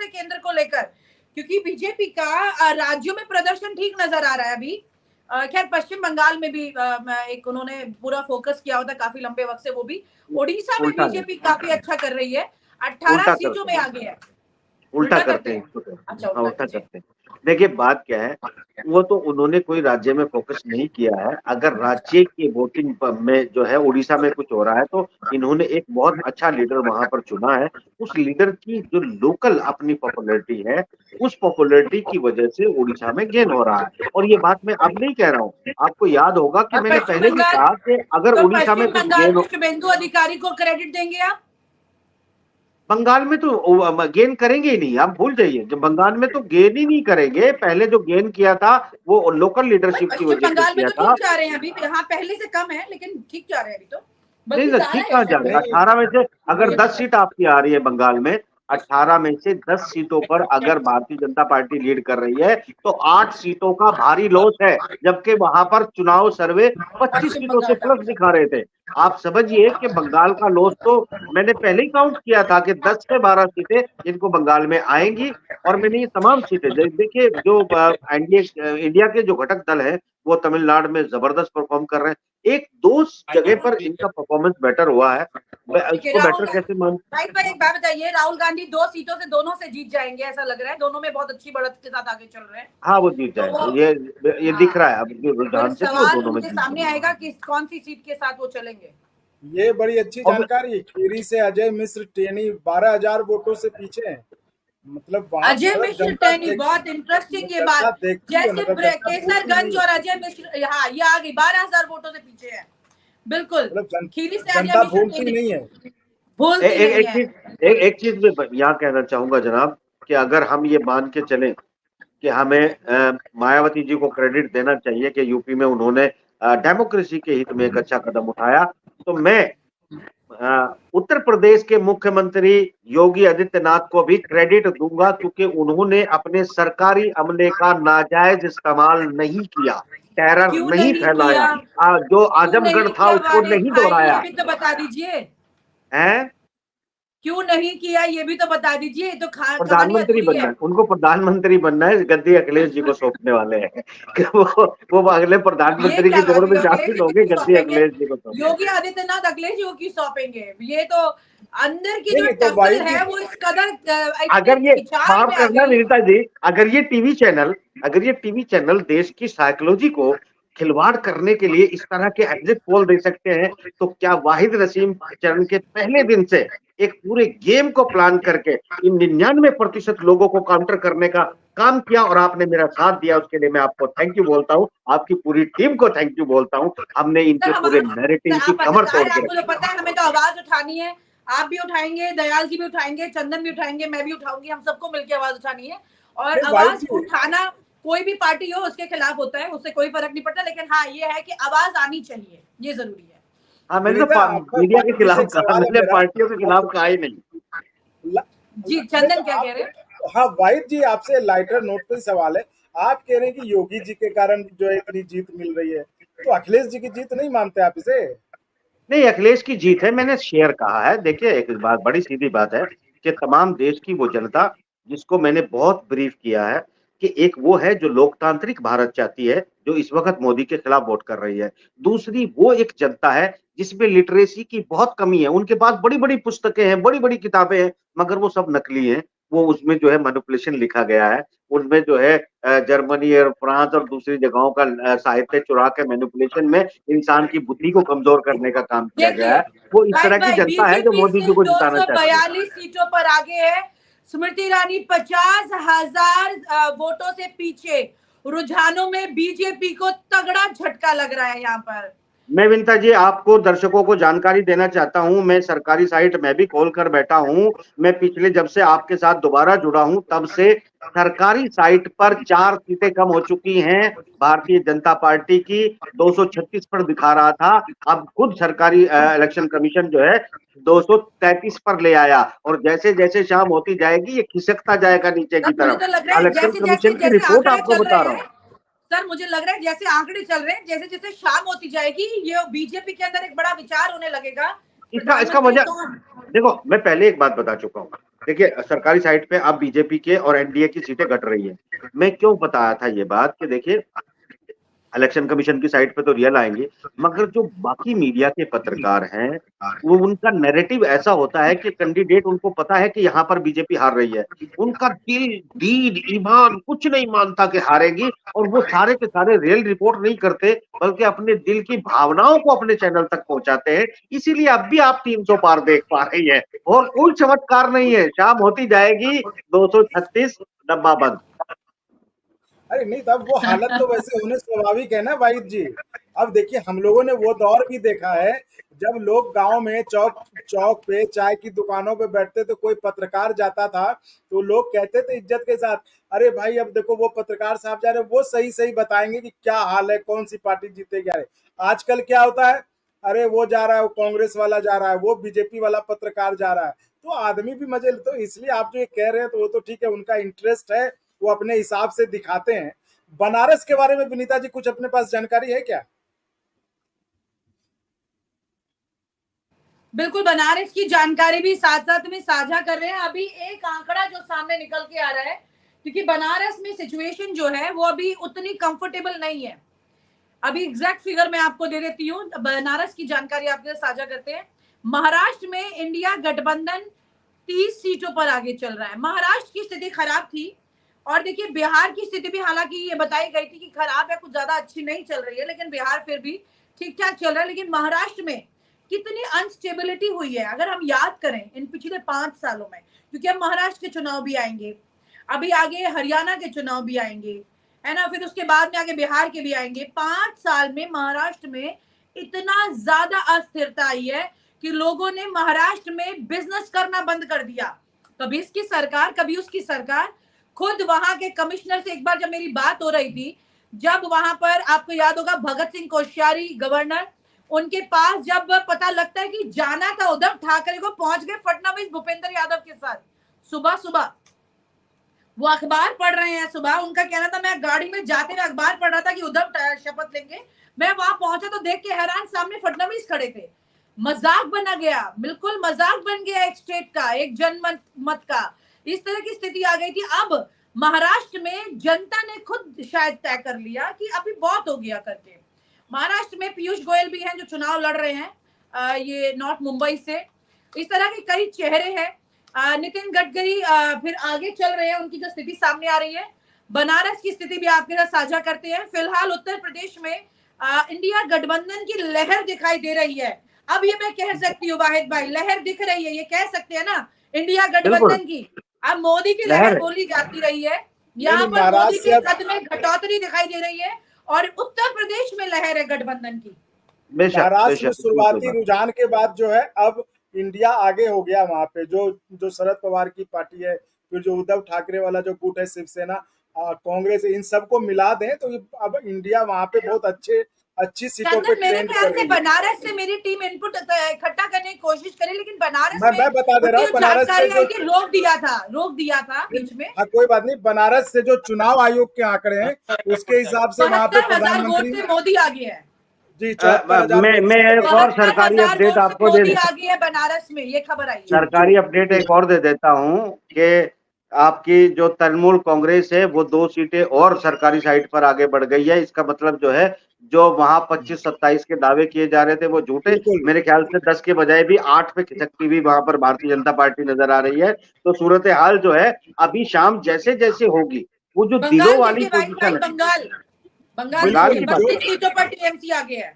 से केंद्र को लेकर, क्योंकि बीजेपी का राज्यों में प्रदर्शन ठीक नजर आ रहा है अभी। खैर पश्चिम बंगाल में भी एक उन्होंने पूरा फोकस किया होता काफी लंबे वक्त से, वो भी। ओडिशा में बीजेपी काफी अच्छा कर रही है, 18 सीटों में आगे है। उल्टा करते हैं इसको। अच्छा, उल्टा करते हैं। देखिए बात क्या है, वो तो उन्होंने कोई राज्य में फोकस नहीं किया है। अगर राज्य की वोटिंग में जो है उड़ीसा में कुछ हो रहा है तो इन्होंने एक बहुत अच्छा लीडर वहां पर चुना है। उस लीडर की जो लोकल अपनी पॉपुलैरिटी है, उस पॉपुलैरिटी की वजह से उड़ीसा में गेन हो रहा है। और ये बात मैं अब नहीं कह रहा हूँ, आपको याद होगा कि मैंने पहले भी कहा कि अगर उड़ीसा में कुछ गेन हो, शुभेंदु अधिकारी को क्रेडिट देंगे आप? बंगाल में तो गेन करेंगे ही नहीं, आप भूल जाइए। जब बंगाल में तो गेन ही नहीं करेंगे। पहले जो गेन किया था वो लोकल लीडरशिप की वजह से किया था। ठीक जा रहे हैं अभी, हाँ पहले से कम है लेकिन ठीक जा रहे हैं अभी तो। नहीं ना, ठीक कहा जा रहा है। 18 में से अगर 10 सीट आपकी आ रही है बंगाल में, 18 में से 10 सीटों पर अगर भारतीय जनता पार्टी लीड कर रही है तो 8 सीटों का भारी लॉस है, जबकि वहां पर चुनाव सर्वे 25 सीटों से प्लस दिखा रहे थे। आप समझिए कि बंगाल का लॉस तो मैंने पहले ही काउंट किया था कि 10 से 12 सीटें इनको बंगाल में आएंगी। और मैंने ये तमाम सीटें देखिए, जो एनडीए इंडिया के जो घटक दल है वो तमिलनाडु में जबरदस्त परफॉर्म कर रहे हैं। एक दो जगह पर इनका परफॉर्मेंस बेटर हुआ है, उसको बेटर कैसे मान। भाई पर एक बात बताइए, राहुल गांधी 2 सीटों से दोनों से जीत जाएंगे ऐसा लग रहा है, दोनों में बहुत अच्छी बढ़त के साथ आगे चल रहे हैं। हाँ वो जीत जाएंगे, ये दिख रहा है अब रुझान से, वो दोनों में सामने आएगा कि कौन सी सीट के साथ वो चलेंगे। ये बड़ी अच्छी जानकारी। खीरी से अजय मिश्र टेनी 12,000 वोटों से पीछे हैं। मतलब अजय मिश्र टेनी, बहुत इंटरेस्टिंग ये बात। जैसे केसरगंज और अजय मिश्र, हाँ ये आ गई 12,000 वोटों से पीछे है। बिल्कुल, खीरी से अजय मिश्र नहीं है। एक चीज मैं यहाँ कहना चाहूंगा जनाब, कि अगर हम ये मान के चले कि हमें मायावती जी को क्रेडिट देना चाहिए कि यूपी में उन्होंने डेमोक्रेसी के हित में एक अच्छा कदम उठाया, तो मैं उत्तर प्रदेश के मुख्यमंत्री योगी आदित्यनाथ को भी क्रेडिट दूंगा, क्योंकि उन्होंने अपने सरकारी अमले का नाजायज इस्तेमाल नहीं किया, टेरर नहीं फैलाया, जो आजमगढ़ था उसको नहीं दोहराया। तो बता दीजिए है क्यों नहीं किया, ये भी तो बता दीजिए। तो प्रधानमंत्री बनना है उनको, प्रधानमंत्री बनना है, गद्दी अखिलेश जी को सौंपने वाले हैं कि वो अगले प्रधानमंत्री की दौड़ में शामिल होंगे, गद्दी अखिलेश जी को। योगी आदित्यनाथ अखिलेश जी को क्यों सौंपेंगे? ये तो अंदर की जो टक्कर है वो इस कदर, अगर ये माफ करना नीता जी, अगर ये टीवी चैनल देश की साइकोलॉजी को खिलवाड़ करने के लिए इस तरह के एग्जिट पोल दे सकते हैं, तो क्या वाहिद रसीम चरण के पहले दिन से एक पूरे गेम को प्लान करके इन 99% लोगों को काउंटर करने का काम किया, और आपने मेरा साथ दिया, उसके लिए मैं आपको थैंक यू बोलता हूँ, आपकी पूरी टीम को थैंक यू बोलता हूँ। हमने इनके पूरे नैरेटिव की कमर तोड़ दी। आपको तो पता है हमें तो आवाज उठानी है, आप भी उठाएंगे, दयाल जी भी उठाएंगे, चंदन भी उठाएंगे, मैं भी उठाऊंगी, हम सबको मिलकर आवाज उठानी है। और आवाज उठाना कोई भी पार्टी हो उसके खिलाफ होता है, उससे कोई फर्क नहीं पड़ता, लेकिन हाँ ये है कि आवाज आनी चाहिए, ये जरूरी है। हाँ, मैंने तो मीडिया के खिलाफ कहा, मैंने पार्टियों के खिलाफ कहा ही नहीं। जी चंदन क्या कह रहे हैं? हाँ वाहिद जी, आपसे लाइटर नोट पे सवाल है। आप कह रहे हैं कि योगी जी के कारण जो है इतनी जीत मिल रही है, तो अखिलेश जी की जीत नहीं मानते आप इसे? नहीं, अखिलेश की जीत है, मैंने शेयर कहा है। देखिए एक बात, बड़ी सीधी बात है कि तमाम देश की वो जनता जिसको मैंने बहुत ब्रीफ किया है कि एक वो है जो लोकतांत्रिक भारत चाहती है, जो इस वक्त मोदी के खिलाफ वोट कर रही है। दूसरी वो एक जनता है जिसमें लिटरेसी की बहुत कमी है, उनके पास बड़ी बड़ी पुस्तकें हैं, बड़ी बड़ी किताबें हैं, मगर वो सब नकली हैं। वो उसमें जो है मैनिपुलेशन लिखा गया है, उनमें जो है जर्मनी और फ्रांस और दूसरी जगहों का साहित्य चुरा के मैनिपुलेशन में इंसान की बुद्धि को कमजोर करने का काम किया गया है। वो इस तरह की जनता है जो मोदी जी को जिताना चाहती है। 242 सीटों पर आगे है, स्मृति ईरानी 50,000 वोटों से पीछे। रुझानों में बीजेपी को तगड़ा झटका लग रहा है यहाँ पर। मैं विनीता जी आपको, दर्शकों को जानकारी देना चाहता हूं, मैं सरकारी साइट मैं भी खोल कर बैठा हूं। मैं पिछले जब से आपके साथ दोबारा जुड़ा हूं तब से सरकारी साइट पर 4 सीटें कम हो चुकी हैं भारतीय जनता पार्टी की। 236 पर दिखा रहा था, अब खुद सरकारी इलेक्शन कमीशन जो है 233 पर ले आया, और जैसे जैसे शाम होती जाएगी ये खिसकता जाएगा नीचे की तरफ। इलेक्शन कमीशन की रिपोर्ट आपको बता रहा हूँ सर, मुझे लग रहा है जैसे आंकड़े चल रहे हैं, जैसे जैसे शाम होती जाएगी ये बीजेपी के अंदर एक बड़ा विचार होने लगेगा। इसका वजह देखो, मैं पहले एक बात बता चुका हूँ, देखिए सरकारी साइट पे अब बीजेपी के और एनडीए की सीटें घट रही है। मैं क्यों बताया था ये बात कि देखिए इलेक्शन कमीशन की साइट पे तो रियल आएंगे, मगर जो बाकी मीडिया के पत्रकार हैं, वो उनका नैरेटिव ऐसा होता है कि कैंडिडेट उनको पता है कि यहाँ पर बीजेपी हार रही है। उनका दिल, दीन, ईमान कुछ नहीं मानता कि हारेगी और वो सारे के सारे रियल रिपोर्ट नहीं करते, बल्कि अपने दिल की भावनाओं को अपने चैनल तक पहुंचाते हैं। इसीलिए अब भी आप 300 पार देख पा रही है और कोई चमत्कार नहीं है। शाम होती जाएगी 236 डब्बा बंद। अरे नहीं, तब वो हालत तो वैसे होने स्वाभाविक है ना वाहिद जी। अब देखिए हम लोगों ने वो दौर भी देखा है जब लोग गांव में चौक चौक पे चाय की दुकानों पे बैठते तो कोई पत्रकार जाता था तो लोग कहते थे इज्जत के साथ, अरे भाई अब देखो वो पत्रकार साहब जा रहे हैं, वो सही सही बताएंगे कि क्या हाल है, कौन सी पार्टी जीतेगी। अरे आजकल क्या होता है, अरे वो जा रहा है, वो कांग्रेस वाला जा रहा है, वो बीजेपी वाला पत्रकार जा रहा है, तो आदमी भी मजे। तो इसलिए आप जो ये कह रहे हैं तो वो तो ठीक है, उनका इंटरेस्ट है, वो अपने हिसाब से दिखाते हैं। बनारस के बारे में विनीता जी कुछ अपने पास जानकारी है क्या? बिल्कुल, बनारस की जानकारी भी साथ साथ में साझा कर रहे हैं। अभी एक आंकड़ा जो सामने निकल के आ रहा है, क्योंकि बनारस में सिचुएशन जो है वो अभी उतनी कंफर्टेबल नहीं है। अभी एग्जैक्ट फिगर मैं आपको दे देती हूँ, बनारस की जानकारी आपके साथ साझा करते हैं। महाराष्ट्र में इंडिया गठबंधन 30 सीटों पर आगे चल रहा है। महाराष्ट्र की स्थिति खराब थी और देखिए बिहार की स्थिति भी हालांकि ये बताई गई थी कि खराब है, कुछ ज्यादा अच्छी नहीं चल रही है, लेकिन बिहार फिर भी ठीक ठाक चल रहा है। लेकिन महाराष्ट्र में कितनी अनस्टेबिलिटी हुई है अगर हम याद करें इन पिछले 5 सालों में, क्योंकि अब महाराष्ट्र के चुनाव भी आएंगे, अभी आगे हरियाणा के चुनाव भी आएंगे, है ना, फिर उसके बाद में आगे बिहार के भी आएंगे। 5 साल में महाराष्ट्र में इतना ज्यादा अस्थिरता आई है कि लोगों ने महाराष्ट्र में बिजनेस करना बंद कर दिया। कभी इसकी सरकार, कभी उसकी सरकार। खुद वहां के कमिश्नर से एक बार जब मेरी बात हो रही थी, जब वहां पर आपको याद होगा भगत सिंह कोश्यारी गवर्नर, उनके पास जब पता लगता है कि जाना था उद्धव ठाकरे को, पहुंच गए फडणवीस भूपेंद्र यादव के साथ। सुबह सुबह वो अखबार पढ़ रहे हैं, सुबह उनका कहना था मैं गाड़ी में जाते हुए अखबार पढ़ रहा था कि उद्धव शपथ लेंगे। मैं वहां पहुंचा तो देख के हैरान, सामने फडणवीस खड़े थे। मजाक बना गया, बिल्कुल मजाक बन गया एक स्टेट का, एक जनमत का। इस तरह की स्थिति आ गई थी। अब महाराष्ट्र में जनता ने खुद शायद तय कर लिया कि अभी बहुत हो गया करके। महाराष्ट्र में पीयूष गोयल भी हैं जो चुनाव लड़ रहे हैं, ये नॉर्थ मुंबई से। इस तरह के कई चेहरे हैं। नितिन गडकरी फिर आगे चल रहे हैं, उनकी जो स्थिति सामने आ रही है। बनारस की स्थिति भी आपके साथ साझा करते हैं। फिलहाल उत्तर प्रदेश में इंडिया गठबंधन की लहर दिखाई दे रही है। अब ये मैं कह सकती हूँ वाहिद भाई, लहर दिख रही है, ये कह सकते हैं ना, इंडिया गठबंधन की। अब मोदी की लहर बोली जाती रही है, यहाँ पर मोदी के कद में घटोतरी दिखाई दे रही है और उत्तर प्रदेश में लहर है गठबंधन की। महाराष्ट्र में शुरुआती रुझान के बाद जो है अब इंडिया आगे हो गया। वहां पे जो शरद पवार की पार्टी है, फिर जो उद्धव ठाकरे वाला जो गुट है, शिवसेना, कांग्रेस, इन सबको मिला दें तो अब इंडिया वहां पे बहुत अच्छी सीटों पे ट्रेंड कर रही है। बनारस से मेरी टीम इनपुट इकट्ठा करने की कोशिश करी, लेकिन बनारस मैं बता दे रहा हूँ, बनारस से रोक दिया था बीच में। हाँ कोई बात नहीं, बनारस से जो चुनाव आयोग के आंकड़े हैं उसके हिसाब से वहाँ पे प्रधानमंत्री मोदी आ गया है जी। मैं एक और सरकारी अपडेट आपको दे आ गई है बनारस में, ये खबर आई। सरकारी अपडेट एक और दे देता हूँ कि आपकी जो तृणमूल कांग्रेस है वो 2 सीटें और सरकारी साइट पर आगे बढ़ गई है। इसका मतलब जो है, जो वहां 25-27 के दावे किए जा रहे थे वो झूठे, मेरे ख्याल से 10 के बजाय भी 8 पे खिसकती हुई वहां पर भारतीय जनता पार्टी नजर आ रही है। तो सूरत हाल जो है अभी शाम जैसे जैसे होगी, वो जो दिलों वाली पोजीशन है, बंगाल की 32 सीटों पर टीएमसी आगे है।